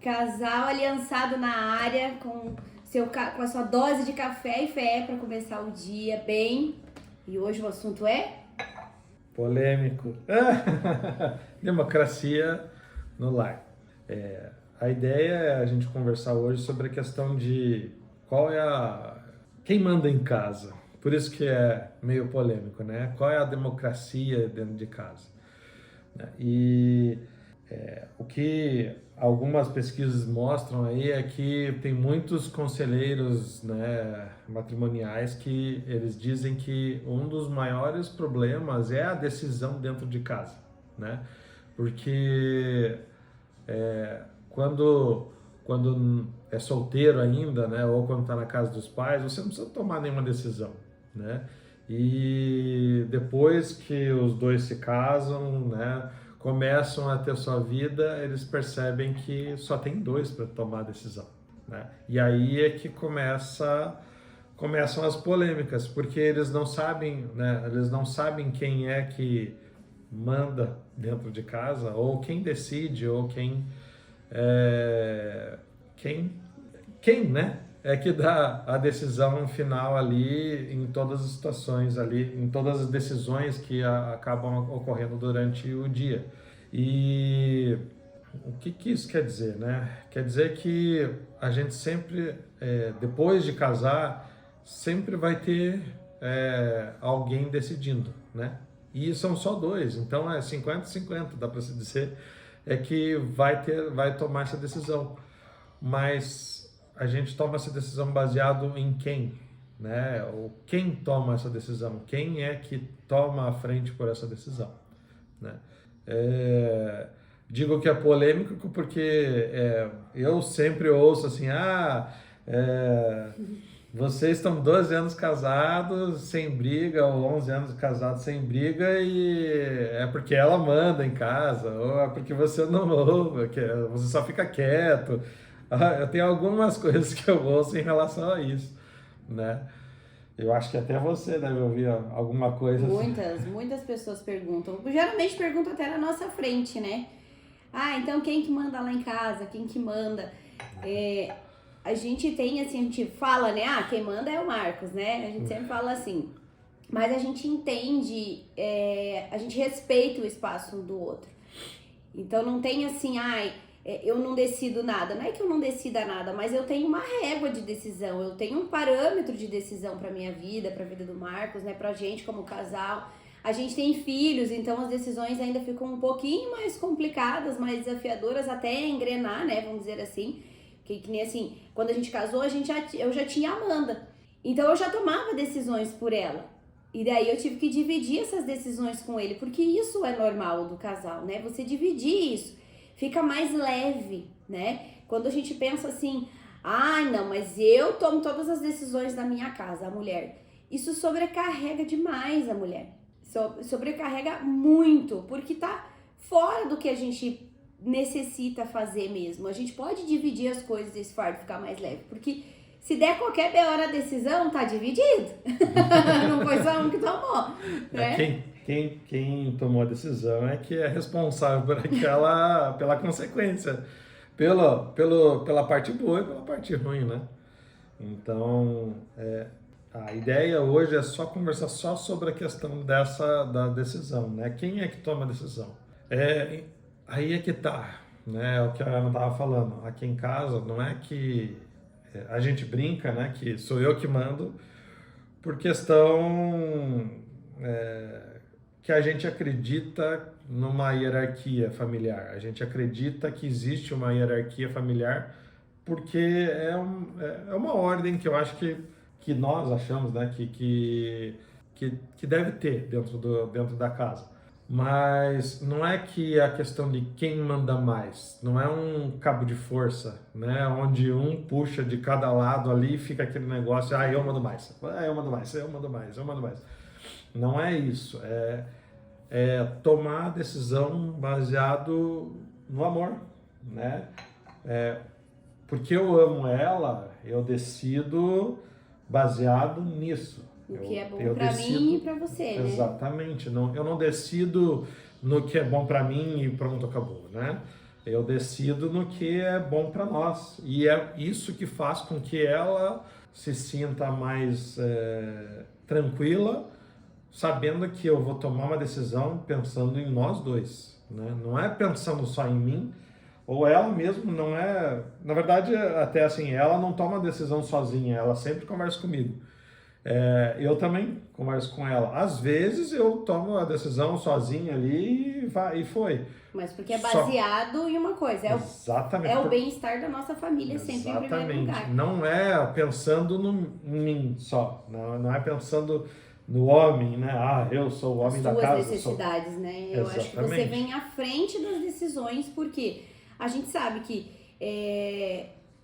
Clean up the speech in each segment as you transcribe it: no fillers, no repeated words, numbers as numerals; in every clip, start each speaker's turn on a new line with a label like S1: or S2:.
S1: Casal aliançado na área com a sua dose de café e fé para começar o dia bem. E hoje o assunto é
S2: Polêmico. Democracia no lar. A ideia é a gente conversar hoje sobre a questão de quem manda em casa. Por isso que é meio polêmico, né? Qual é a democracia dentro de casa? E o que algumas pesquisas mostram aí é que tem muitos conselheiros, né, matrimoniais que eles dizem que um dos maiores problemas é a decisão dentro de casa, né? Porque quando é solteiro ainda, né, ou quando está na casa dos pais, você não precisa tomar nenhuma decisão, né? E depois que os dois se casam, né, começam a ter sua vida, eles percebem que só tem dois para tomar a decisão, né? E aí é que começam as polêmicas, porque eles não sabem, né, eles não sabem quem é que manda dentro de casa, ou quem decide, ou é, quem, né, é que dá a decisão final ali em todas as situações ali, em todas as decisões que acabam ocorrendo durante o dia. E o que isso quer dizer, né? Quer dizer que a gente sempre, depois de casar, sempre vai ter alguém decidindo, né? E são só dois, então é 50-50, dá para se dizer, é que vai tomar essa decisão. Mas a gente toma essa decisão baseado em quem, né? Ou quem toma essa decisão? Quem é que toma a frente por essa decisão, né? Digo que é polêmico porque eu sempre ouço assim, vocês estão 12 anos casados sem briga, ou 11 anos casados sem briga, e é porque ela manda em casa, ou é porque você não ouve, que você só fica quieto. Eu tenho algumas coisas que eu ouço em relação a isso, né? Eu acho que até você deve ouvir alguma coisa assim.
S1: muitas pessoas perguntam. Geralmente perguntam até na nossa frente, né? Ah, então quem que manda lá em casa? Quem que manda? A gente tem assim, a gente fala, né? Ah, quem manda é o Marcos, né? A gente sempre fala assim. Mas a gente entende, a gente respeita o espaço um do outro. Então não tem assim, eu não decido nada. Não é que eu não decida nada, mas eu tenho uma régua de decisão, eu tenho um parâmetro de decisão pra minha vida, pra vida do Marcos, né? Pra gente como casal. A gente tem filhos, então as decisões ainda ficam um pouquinho mais complicadas, mais desafiadoras até engrenar, né? Vamos dizer assim. Que nem assim, quando a gente casou, eu já tinha a Amanda. Então eu já tomava decisões por ela. E daí eu tive que dividir essas decisões com ele, porque isso é normal do casal, né? Você dividir isso, fica mais leve, né? Quando a gente pensa assim, não, mas eu tomo todas as decisões da minha casa, a mulher. Isso sobrecarrega demais a mulher. Sobrecarrega muito, porque tá fora do que a gente necessita fazer mesmo. A gente pode dividir as coisas e esse fardo ficar mais leve, porque se der qualquer hora a decisão, tá dividido. Não foi só um que tomou, né?
S2: Quem tomou a decisão é que é responsável pela consequência, pela parte boa e pela parte ruim, né? Então, a ideia hoje é só conversar só sobre a questão da decisão, né? Quem é que toma a decisão? Aí é que tá, né? O que a Ana estava falando. Aqui em casa, não é que a gente brinca, né? Que sou eu que mando, por questão que a gente acredita numa hierarquia familiar. A gente acredita que existe uma hierarquia familiar porque é uma ordem que eu acho que nós achamos, né? Que deve ter dentro da casa. Mas não é que a questão de quem manda mais, não é um cabo de força, né? Onde um puxa de cada lado ali e fica aquele negócio, eu mando mais, eu mando mais, eu mando mais, eu mando mais. Não é isso, é tomar a decisão baseado no amor, né? Porque eu amo ela, eu decido baseado nisso.
S1: O que é bom
S2: Eu
S1: pra
S2: decido,
S1: mim e pra você, né?
S2: exatamente. Não, eu não decido no que é bom para mim e pronto, acabou, né? Eu decido no que é bom para nós. E é isso que faz com que ela se sinta mais tranquila, sabendo que eu vou tomar uma decisão pensando em nós dois, né? Não é pensando só em mim, ou ela mesmo não é... Na verdade, até assim, ela não toma decisão sozinha, ela sempre conversa comigo. Eu também converso com ela. Às vezes eu tomo a decisão sozinha ali e foi.
S1: Mas porque é baseado em uma coisa,
S2: Exatamente.
S1: É o bem-estar da nossa família sempre em primeiro lugar.
S2: Não é pensando em mim só, não é pensando no homem, né? Ah, eu sou o homem da casa.
S1: As suas necessidades, né? Eu acho que você vem à frente das decisões, porque a gente sabe que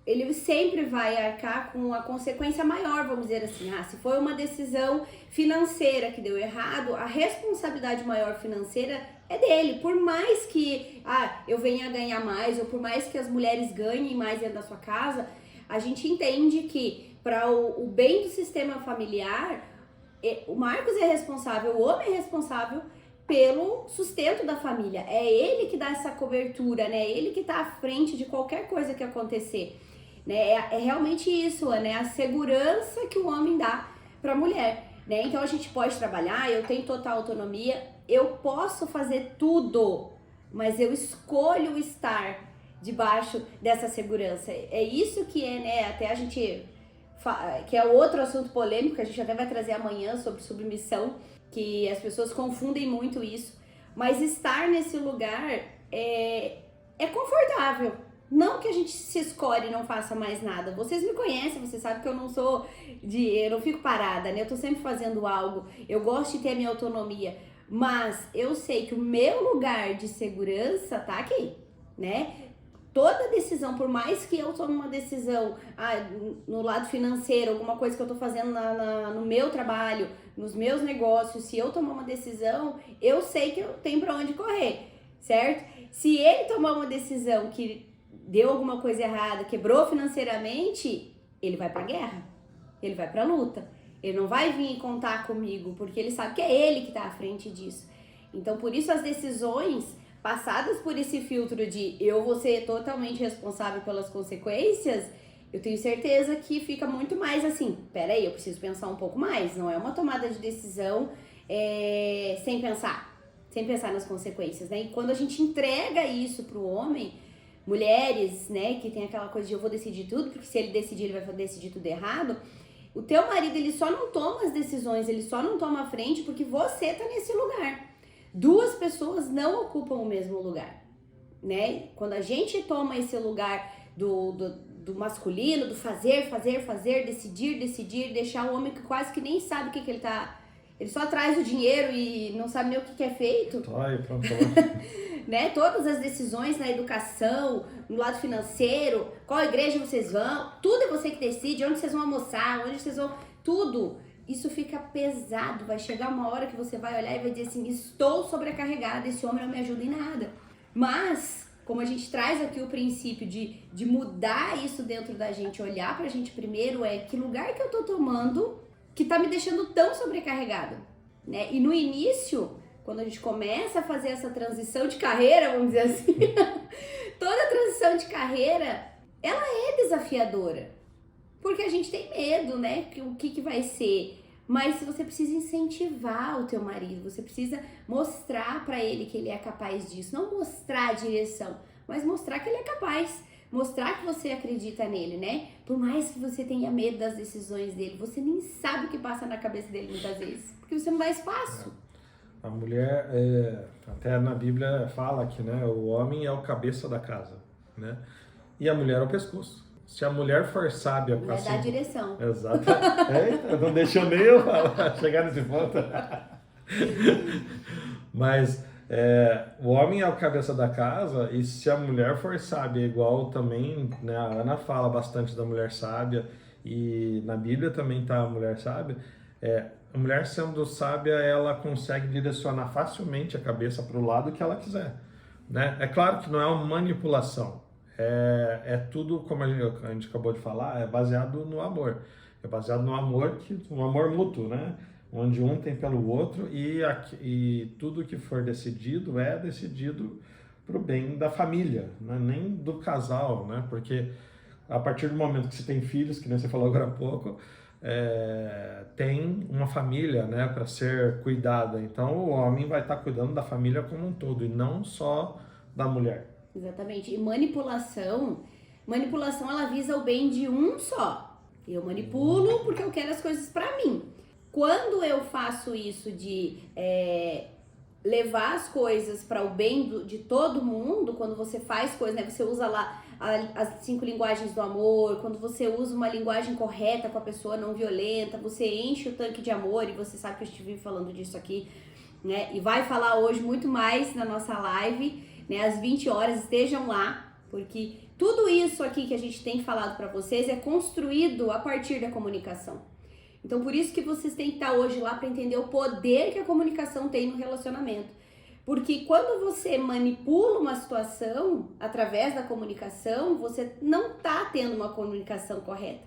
S1: ele sempre vai arcar com a consequência maior, vamos dizer assim. Se foi uma decisão financeira que deu errado, a responsabilidade maior financeira é dele. Por mais que eu venha a ganhar mais, ou por mais que as mulheres ganhem mais dentro da sua casa, a gente entende que para o bem do sistema familiar, o Marcos é responsável, o homem é responsável pelo sustento da família. É ele que dá essa cobertura, né? É ele que está à frente de qualquer coisa que acontecer. Né? É realmente isso, né? A segurança que o homem dá para a mulher. Né? Então a gente pode trabalhar, eu tenho total autonomia, eu posso fazer tudo, mas eu escolho estar debaixo dessa segurança. É isso que né? Até a gente... que é outro assunto polêmico, que a gente até vai trazer amanhã sobre submissão, que as pessoas confundem muito isso, mas estar nesse lugar é confortável. Não que a gente se escolhe e não faça mais nada. Vocês me conhecem, vocês sabem que eu não sou eu não fico parada, né? Eu tô sempre fazendo algo, eu gosto de ter a minha autonomia, mas eu sei que o meu lugar de segurança tá aqui, né? Toda decisão, por mais que eu tome uma decisão no lado financeiro, alguma coisa que eu tô fazendo no meu trabalho, nos meus negócios, se eu tomar uma decisão, eu sei que eu tenho pra onde correr, certo? Se ele tomar uma decisão que deu alguma coisa errada, quebrou financeiramente, ele vai pra guerra, ele vai pra luta. Ele não vai vir contar comigo, porque ele sabe que é ele que tá à frente disso. Então, por isso as decisões passadas por esse filtro de eu vou ser totalmente responsável pelas consequências, eu tenho certeza que fica muito mais assim, peraí, eu preciso pensar um pouco mais, não é uma tomada de decisão sem pensar nas consequências, né? E quando a gente entrega isso pro homem, mulheres, né, que tem aquela coisa de eu vou decidir tudo, porque se ele decidir, ele vai decidir tudo errado, o teu marido, ele só não toma as decisões, ele só não toma a frente porque você tá nesse lugar. Duas pessoas não ocupam o mesmo lugar, né? Quando a gente toma esse lugar do masculino, do fazer, decidir, deixar o homem que quase que nem sabe o que ele tá... Ele só traz o dinheiro e não sabe nem o que é feito.
S2: Pronto.
S1: Né? Todas as decisões na educação, no lado financeiro, qual igreja vocês vão, tudo é você que decide, onde vocês vão almoçar, onde vocês vão... Tudo... Isso fica pesado, vai chegar uma hora que você vai olhar e vai dizer assim, estou sobrecarregada, esse homem não me ajuda em nada. Mas, como a gente traz aqui o princípio de mudar isso dentro da gente, olhar pra gente primeiro, que lugar que eu tô tomando que tá me deixando tão sobrecarregado, né? E no início, quando a gente começa a fazer essa transição de carreira, vamos dizer assim, toda transição de carreira, ela é desafiadora. Porque a gente tem medo, né? O que vai ser. Mas você precisa incentivar o teu marido, você precisa mostrar pra ele que ele é capaz disso. Não mostrar a direção, mas mostrar que ele é capaz. Mostrar que você acredita nele, né? Por mais que você tenha medo das decisões dele, você nem sabe o que passa na cabeça dele muitas vezes. Porque você não dá espaço.
S2: A mulher, até na Bíblia fala que, né, o homem é o cabeça da casa, né? E a mulher é o pescoço. Se a mulher for sábia...
S1: Vai dar a direção.
S2: Exato. Não deixou nem eu chegar nesse ponto. Mas o homem é o cabeça da casa, e se a mulher for sábia, igual também, né, a Ana fala bastante da mulher sábia, e na Bíblia também tá a mulher sábia, a mulher sendo sábia, ela consegue direcionar facilmente a cabeça para o lado que ela quiser, né? É claro que não é uma manipulação. É tudo, como a gente acabou de falar, é baseado no amor. É baseado no amor, um amor mútuo, né? Onde um tem pelo outro e tudo que for decidido é decidido para o bem da família, né? Nem do casal, né? Porque a partir do momento que você tem filhos, que nem você falou agora há pouco, tem uma família, né, para ser cuidada. Então o homem vai estar cuidando da família como um todo e não só da mulher.
S1: Exatamente. E manipulação ela visa o bem de um só. Eu manipulo porque eu quero as coisas pra mim. Quando eu faço isso de levar as coisas para o bem de todo mundo, quando você faz coisas, né, você usa lá as 5 linguagens do amor, quando você usa uma linguagem correta com a pessoa, não violenta, você enche o tanque de amor, e você sabe que eu estive falando disso aqui, né, e vai falar hoje muito mais na nossa live, né, às 20 horas, estejam lá, porque tudo isso aqui que a gente tem falado para vocês é construído a partir da comunicação. Então, por isso que vocês têm que estar hoje lá para entender o poder que a comunicação tem no relacionamento. Porque quando você manipula uma situação através da comunicação, você não está tendo uma comunicação correta,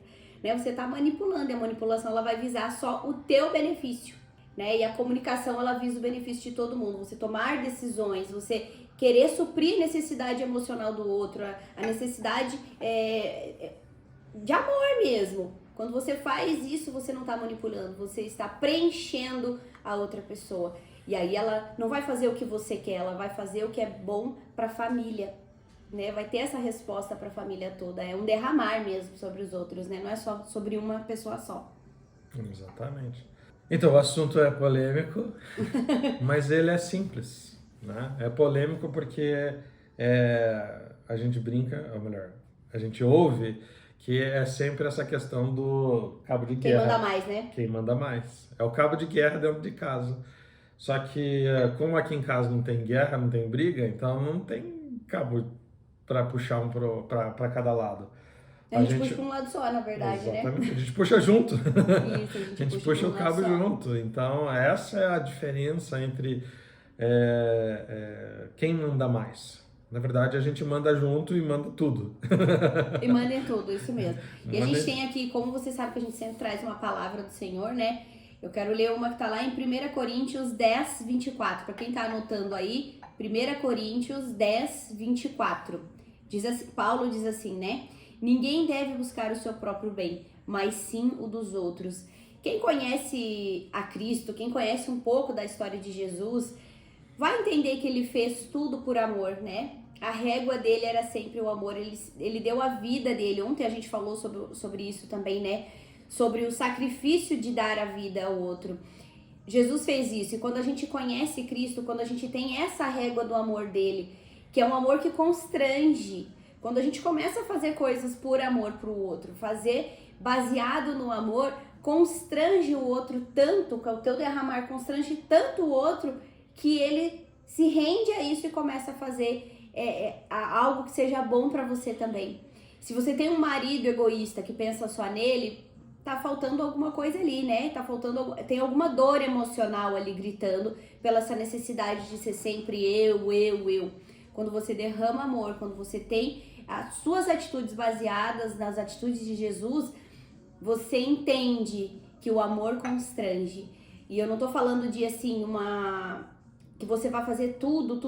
S1: né? Você está manipulando, e a manipulação ela vai visar só o teu benefício, né? E a comunicação ela visa o benefício de todo mundo. Você tomar decisões, você querer suprir a necessidade emocional do outro, a necessidade de amor mesmo. Quando você faz isso, você não está manipulando, você está preenchendo a outra pessoa. E aí ela não vai fazer o que você quer, ela vai fazer o que é bom para a família, né? Vai ter essa resposta para a família toda. É um derramar mesmo sobre os outros, né? Não é só sobre uma pessoa só.
S2: Exatamente. Então, o assunto é polêmico, mas ele é simples, né? É polêmico porque a gente brinca, ou melhor, a gente ouve que é sempre essa questão do cabo de guerra.
S1: Quem manda mais, né?
S2: Quem manda mais. É o cabo de guerra dentro de casa. Só que, como aqui em casa não tem guerra, não tem briga, então não tem cabo para puxar para cada lado.
S1: A gente puxa para um lado só, na verdade,
S2: exatamente,
S1: né?
S2: A gente puxa junto.
S1: Isso,
S2: a gente puxa o cabo junto. Então, essa é a diferença entre quem manda mais. Na verdade, a gente manda junto e manda tudo.
S1: E manda em tudo, isso mesmo. E a gente tem aqui, como você sabe que a gente sempre traz uma palavra do Senhor, né? Eu quero ler uma que está lá em 1 Coríntios 10, 24. Para quem está anotando aí, 1 Coríntios 10, 24. Paulo diz assim, né? Ninguém deve buscar o seu próprio bem, mas sim o dos outros. Quem conhece a Cristo, quem conhece um pouco da história de Jesus, vai entender que ele fez tudo por amor, né? A régua dele era sempre o amor. Ele deu a vida dele. Ontem a gente falou sobre isso também, né? Sobre o sacrifício de dar a vida ao outro. Jesus fez isso, e quando a gente conhece Cristo, quando a gente tem essa régua do amor dele, que é um amor que constrange, quando a gente começa a fazer coisas por amor pro outro, fazer baseado no amor, constrange o outro tanto, que o teu derramar constrange tanto o outro, que ele se rende a isso e começa a fazer algo que seja bom pra você também. Se você tem um marido egoísta que pensa só nele, tá faltando alguma coisa ali, né? Tem alguma dor emocional ali gritando pela essa necessidade de ser sempre eu. Quando você derrama amor, quando você tem as suas atitudes baseadas nas atitudes de Jesus, você entende que o amor constrange. E eu não tô falando de assim, que você vai fazer tudo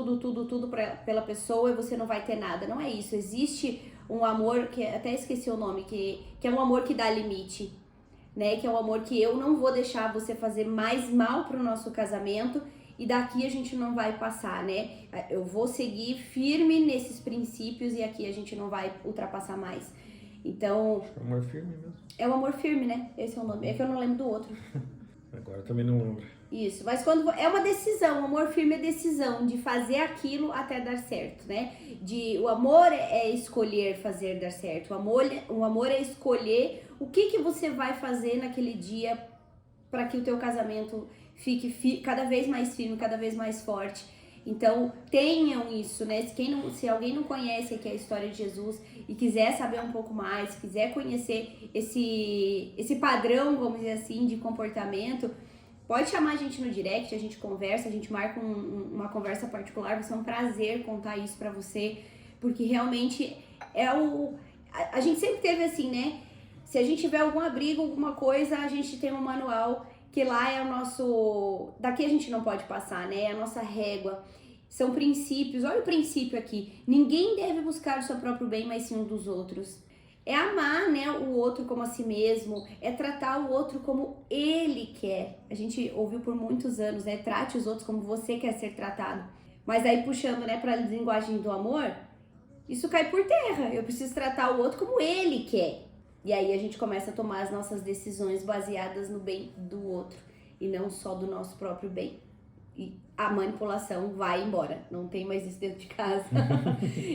S1: pela pessoa e você não vai ter nada. Não é isso. Existe um amor, que até esqueci o nome, que é um amor que dá limite, né? Que é um amor que eu não vou deixar você fazer mais mal pro nosso casamento e daqui a gente não vai passar, né? Eu vou seguir firme nesses princípios e aqui a gente não vai ultrapassar mais. Então...
S2: É o amor firme mesmo.
S1: É o amor firme, né? Esse é o nome. É que eu não lembro do outro.
S2: Agora eu também não lembro.
S1: Isso, mas quando é uma decisão, o amor firme é decisão de fazer aquilo até dar certo, né? O amor é escolher fazer dar certo. O amor é escolher o que você vai fazer naquele dia para que o teu casamento fique cada vez mais firme, cada vez mais forte. Então, tenham isso, né? Se alguém não conhece aqui a história de Jesus e quiser saber um pouco mais, quiser conhecer esse padrão, vamos dizer assim, de comportamento, pode chamar a gente no direct, a gente conversa, a gente marca uma conversa particular, vai ser um prazer contar isso pra você, porque realmente a gente sempre teve assim, né? Se a gente tiver algum abrigo, alguma coisa, a gente tem um manual que lá é o nosso... Daqui a gente não pode passar, né? É a nossa régua. São princípios. Olha o princípio aqui. Ninguém deve buscar o seu próprio bem, mas sim um dos outros. É amar, né, o outro como a si mesmo, é tratar o outro como ele quer. A gente ouviu por muitos anos, né, trate os outros como você quer ser tratado. Mas aí puxando, né, para a linguagem do amor, isso cai por terra. Eu preciso tratar o outro como ele quer. E aí a gente começa a tomar as nossas decisões baseadas no bem do outro e não só do nosso próprio bem. E a manipulação vai embora. Não tem mais isso dentro de casa.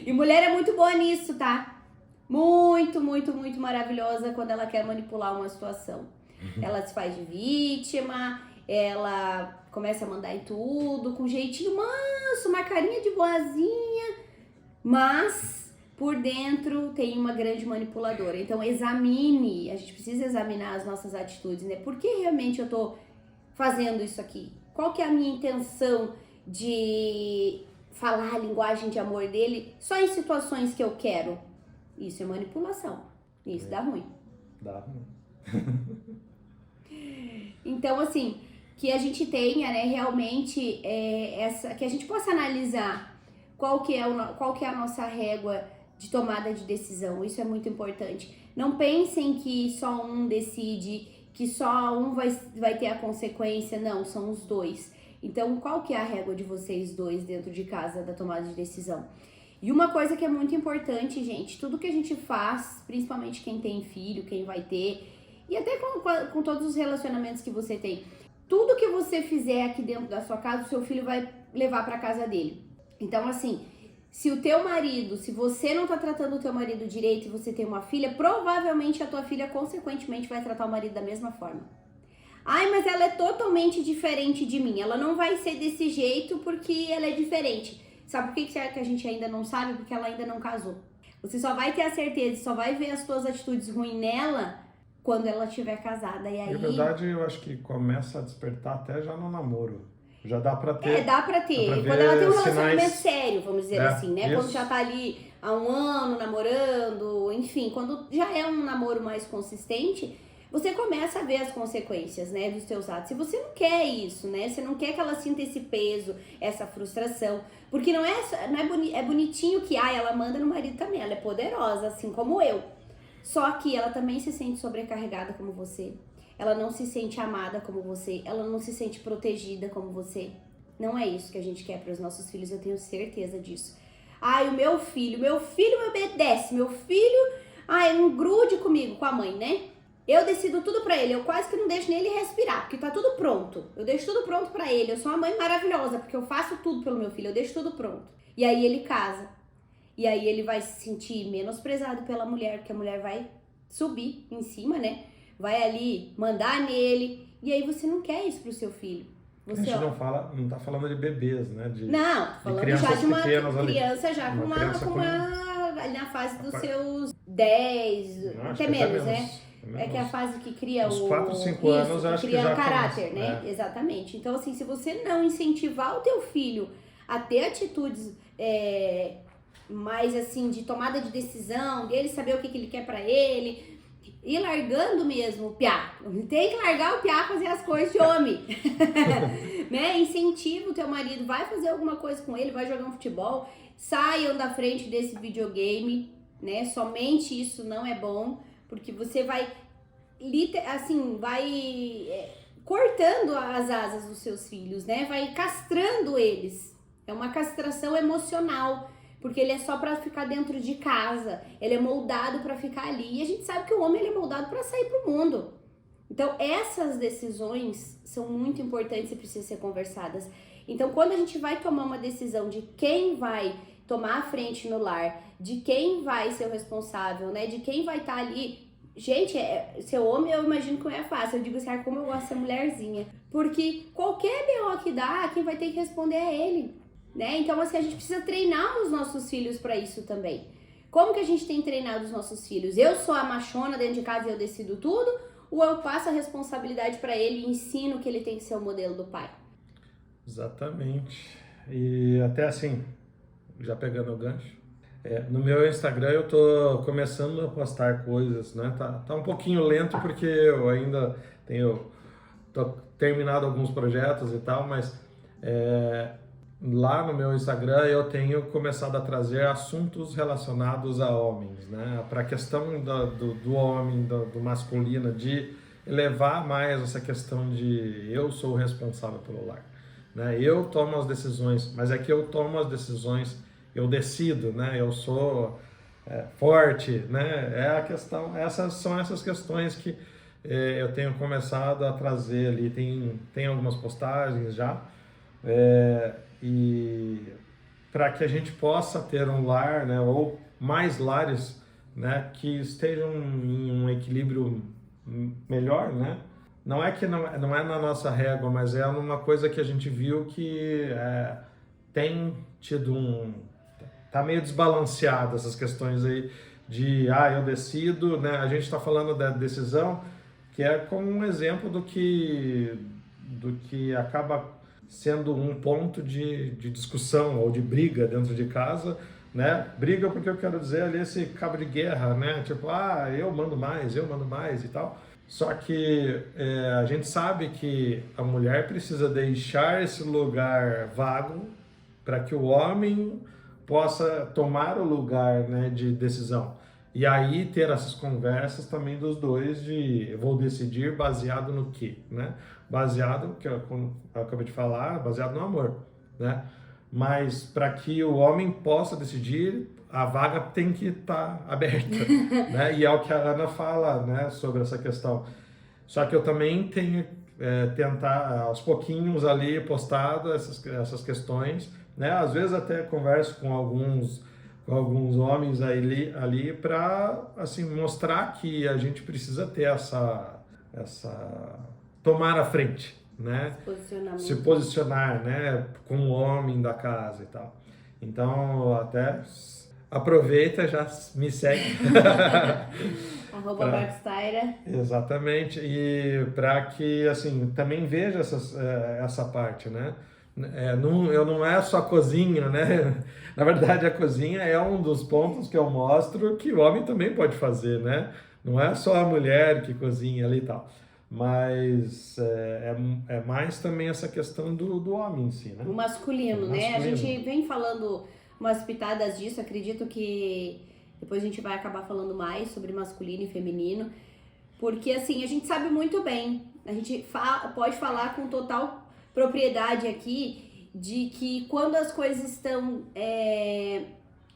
S1: E mulher é muito boa nisso, tá? Muito, muito, muito maravilhosa quando ela quer manipular uma situação. Ela se faz de vítima, ela começa a mandar em tudo, com jeitinho manso, uma carinha de boazinha, mas por dentro tem uma grande manipuladora. Então examine, a gente precisa examinar as nossas atitudes, né? Por que realmente eu tô fazendo isso aqui? Qual que é a minha intenção de falar a linguagem de amor dele só em situações que eu quero? Isso é manipulação. Isso dá ruim.
S2: Dá ruim.
S1: Então, assim, que a gente tenha, né, realmente, que a gente possa analisar qual que é a nossa régua de tomada de decisão. Isso é muito importante. Não pensem que só um decide, que só um vai ter a consequência. Não, são os dois. Então, qual que é a régua de vocês dois dentro de casa da tomada de decisão? E uma coisa que é muito importante, gente, tudo que a gente faz, principalmente quem tem filho, quem vai ter, e até com todos os relacionamentos que você tem, tudo que você fizer aqui dentro da sua casa, o seu filho vai levar para casa dele. Então, assim, se o teu marido, se você não tá tratando o teu marido direito e você tem uma filha, provavelmente a tua filha, consequentemente, vai tratar o marido da mesma forma. Ai, mas ela é totalmente diferente de mim, ela não vai ser desse jeito porque ela é diferente. Sabe por que a gente ainda não sabe? Porque ela ainda não casou. Você só vai ter a certeza, só vai ver as suas atitudes ruins nela quando ela estiver casada. E aí...
S2: Na verdade, eu acho que começa a despertar até já no namoro. Já dá pra ter.
S1: Dá pra ter.
S2: Dá pra
S1: Quando ela tem um
S2: sinais...
S1: relacionamento sério, vamos dizer assim, né?
S2: Isso.
S1: Quando já tá ali há um ano namorando, enfim, quando já é um namoro mais consistente, você começa a ver as consequências, né, dos seus atos. Se você não quer isso, né, você não quer que ela sinta esse peso, essa frustração, porque é bonitinho que, ela manda no marido também, ela é poderosa, assim como eu. Só que ela também se sente sobrecarregada como você. Ela não se sente amada como você, ela não se sente protegida como você. Não é isso que a gente quer para os nossos filhos, eu tenho certeza disso. O meu filho me obedece, meu filho, não grude comigo, com a mãe, né? Eu decido tudo pra ele, eu quase que não deixo nem ele respirar, porque tá tudo pronto. Eu deixo tudo pronto pra ele, eu sou uma mãe maravilhosa, porque eu faço tudo pelo meu filho, eu deixo tudo pronto. E aí ele casa. E aí ele vai se sentir menosprezado pela mulher, porque a mulher vai subir em cima, né? Vai ali mandar nele. E aí você não quer isso pro seu filho.
S2: A gente não tá falando de bebês, né?
S1: Não, tô falando já de uma criança já com uma ali na fase dos seus 10, até menos, né? É que é a fase que cria
S2: os 4, 5 anos, acho que já
S1: cria caráter,
S2: começa,
S1: né? Exatamente. Então, assim, se você não incentivar o teu filho a ter atitudes mais, assim, de tomada de decisão, dele saber o que ele quer pra ele, e largando mesmo o piá. Tem que largar o piá fazer as coisas de homem. Né? Incentiva o teu marido, vai fazer alguma coisa com ele, vai jogar um futebol, saiam da frente desse videogame, né? Somente isso não é bom. Porque você vai, cortando as asas dos seus filhos, né? Vai castrando eles. É uma castração emocional, porque ele é só pra ficar dentro de casa. Ele é moldado pra ficar ali. E a gente sabe que o homem ele é moldado pra sair pro mundo. Então, essas decisões são muito importantes e precisam ser conversadas. Então, quando a gente vai tomar uma decisão de quem vai tomar a frente no lar, de quem vai ser o responsável, né? De quem vai estar ali. Gente, ser homem eu imagino que não é fácil. Eu digo assim, como eu gosto de ser mulherzinha. Porque qualquer BO que dá, quem vai ter que responder é ele, né? Então, assim, a gente precisa treinar os nossos filhos para isso também. Como que a gente tem treinado os nossos filhos? Eu sou a machona dentro de casa e eu decido tudo? Ou eu passo a responsabilidade para ele e ensino que ele tem que ser o modelo do pai?
S2: Exatamente. E até assim, já pegando o gancho, no meu Instagram eu tô começando a postar coisas, né? Tá um pouquinho lento porque eu ainda tô terminado alguns projetos e tal, mas lá no meu Instagram eu tenho começado a trazer assuntos relacionados a homens, né? Para a questão do homem, do masculino, de elevar mais essa questão de eu sou o responsável pelo lar, né? Eu tomo as decisões, mas é que eu tomo as decisões, eu decido, né? Eu sou forte, né? É a questão, essas questões que eu tenho começado a trazer ali, tem algumas postagens já, e para que a gente possa ter um lar, né, ou mais lares, né, que estejam em um equilíbrio melhor, né? Não é na nossa régua, mas é uma coisa que a gente viu que tem tido tá meio desbalanceado essas questões aí de eu decido, né? A gente está falando da decisão que é como um exemplo do que acaba sendo um ponto de discussão ou de briga dentro de casa, né? Briga porque eu quero dizer ali esse cabo de guerra, né? Tipo, eu mando mais e tal. Só que a gente sabe que a mulher precisa deixar esse lugar vago para que o homem possa tomar o lugar, né, de decisão. E aí ter essas conversas também dos dois de eu vou decidir baseado no quê, né? Baseado, que eu acabei de falar, baseado no amor, né? Mas para que o homem possa decidir, a vaga tem que estar aberta, né? E é o que a Ana fala, né, sobre essa questão. Só que eu também tenho tentar aos pouquinhos ali postado essas questões, né? Às vezes até converso com alguns homens ali para assim mostrar que a gente precisa ter essa tomar a frente, né? Se posicionar, né, como homem da casa e tal. Então até aproveita, já me segue.
S1: @marcostaira.
S2: Exatamente, e para que assim também veja essa parte, né? Eu não é só a cozinha, né? Na verdade, a cozinha é um dos pontos que eu mostro que o homem também pode fazer, né? Não é só a mulher que cozinha ali e tal, mas é mais também essa questão do homem em si, né?
S1: O masculino, né? A gente vem falando umas pitadas disso, acredito que depois a gente vai acabar falando mais sobre masculino e feminino, porque assim, a gente sabe muito bem, a gente pode falar com total propriedade aqui de que quando as coisas estão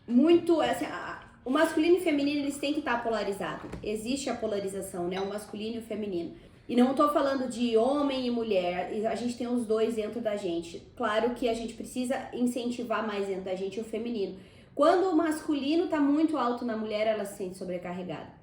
S1: muito assim, o masculino e o feminino eles têm que estar polarizados. Existe a polarização, né? O masculino e o feminino. E não tô falando de homem e mulher, a gente tem os dois dentro da gente. Claro que a gente precisa incentivar mais dentro da gente o feminino. Quando o masculino tá muito alto na mulher, ela se sente sobrecarregada.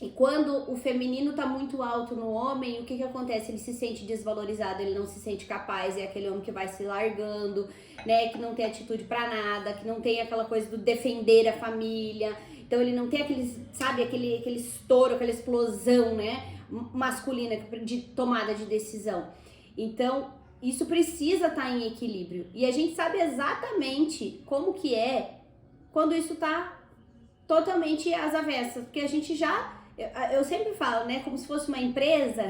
S1: E quando o feminino tá muito alto no homem, o que acontece? Ele se sente desvalorizado, ele não se sente capaz, é aquele homem que vai se largando, né, que não tem atitude pra nada, que não tem aquela coisa do defender a família, então ele não tem aquele estouro, aquela explosão, né, masculina de tomada de decisão. Então, isso precisa estar em equilíbrio. E a gente sabe exatamente como que é quando isso tá totalmente às avessas, porque a gente eu sempre falo, né, como se fosse uma empresa,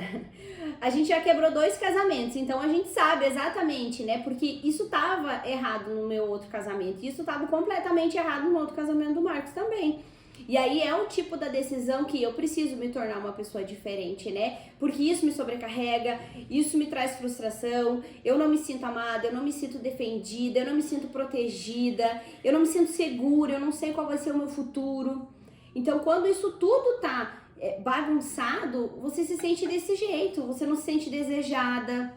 S1: a gente já quebrou 2 casamentos, então a gente sabe exatamente, né, porque isso tava errado no meu outro casamento, e isso tava completamente errado no outro casamento do Marcos também. E aí é um tipo da decisão que eu preciso me tornar uma pessoa diferente, né? Porque isso me sobrecarrega, isso me traz frustração, eu não me sinto amada, eu não me sinto defendida, eu não me sinto protegida, eu não me sinto segura, eu não sei qual vai ser o meu futuro. Então, quando isso tudo tá bagunçado, você se sente desse jeito, você não se sente desejada,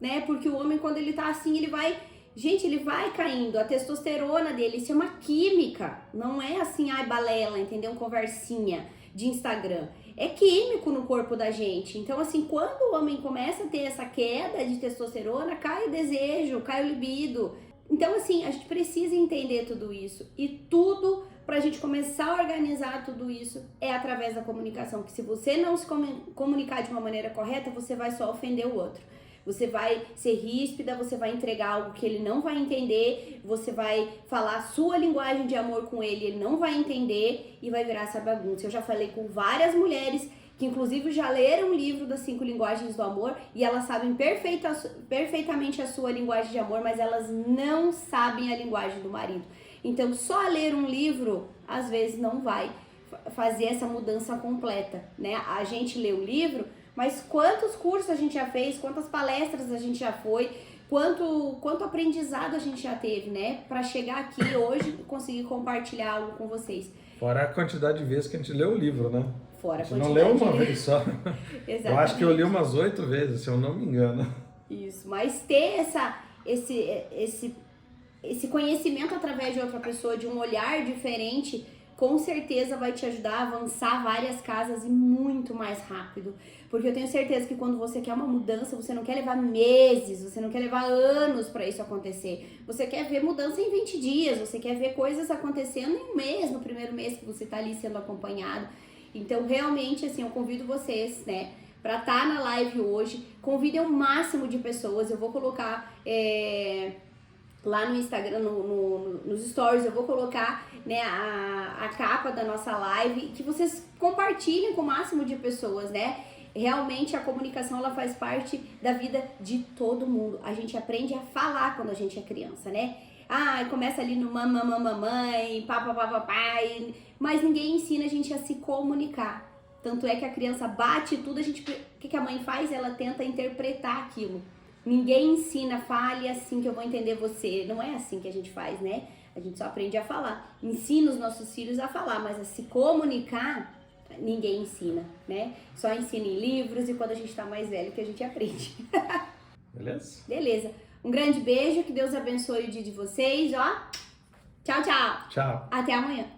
S1: né? Porque o homem, quando ele tá assim, ele vai caindo, a testosterona dele, isso é uma química, não é assim, balela, entendeu? Conversinha de Instagram. É químico no corpo da gente. Então, assim, quando o homem começa a ter essa queda de testosterona, cai o desejo, cai o libido. Então, assim, a gente precisa entender tudo isso. E tudo, pra gente começar a organizar tudo isso, é através da comunicação. Que se você não se comunicar de uma maneira correta, você vai só ofender o outro. Você vai ser ríspida, você vai entregar algo que ele não vai entender, você vai falar a sua linguagem de amor com ele, ele não vai entender e vai virar essa bagunça. Eu já falei com várias mulheres que inclusive já leram o livro das 5 linguagens do amor e elas sabem perfeitamente a sua linguagem de amor, mas elas não sabem a linguagem do marido. Então, só ler um livro, às vezes, não vai fazer essa mudança completa, né? A gente lê o livro, mas quantos cursos a gente já fez, quantas palestras a gente já foi, quanto aprendizado a gente já teve, né? Para chegar aqui hoje e conseguir compartilhar algo com vocês.
S2: Fora a quantidade de vezes que a gente leu o livro, né?
S1: Fora
S2: a gente não leu uma vez só.
S1: Exatamente.
S2: Eu acho que eu li umas 8 vezes, se eu não me engano.
S1: Isso, mas ter esse conhecimento através de outra pessoa, de um olhar diferente, com certeza vai te ajudar a avançar várias casas e muito mais rápido. Porque eu tenho certeza que quando você quer uma mudança, você não quer levar meses, você não quer levar anos para isso acontecer. Você quer ver mudança em 20 dias, você quer ver coisas acontecendo em um mês, no primeiro mês que você está ali sendo acompanhado. Então, realmente, assim, eu convido vocês, né, para estar na live hoje. Convidem o máximo de pessoas. Eu vou colocar lá no Instagram, nos stories, eu vou colocar, né, a capa da nossa live, que vocês compartilhem com o máximo de pessoas, né? Realmente a comunicação, ela faz parte da vida de todo mundo. A gente aprende a falar quando a gente é criança, né? Começa ali no mamãe, papai, mas ninguém ensina a gente a se comunicar. Tanto é que a criança bate tudo, o que a mãe faz? Ela tenta interpretar aquilo. Ninguém ensina, fale assim que eu vou entender você. Não é assim que a gente faz, né? A gente só aprende a falar. Ensina os nossos filhos a falar, mas a se comunicar, ninguém ensina, né? Só ensina em livros e quando a gente tá mais velho que a gente aprende.
S2: Beleza?
S1: Beleza. Um grande beijo, que Deus abençoe o dia de vocês, ó. Tchau, tchau.
S2: Tchau.
S1: Até amanhã.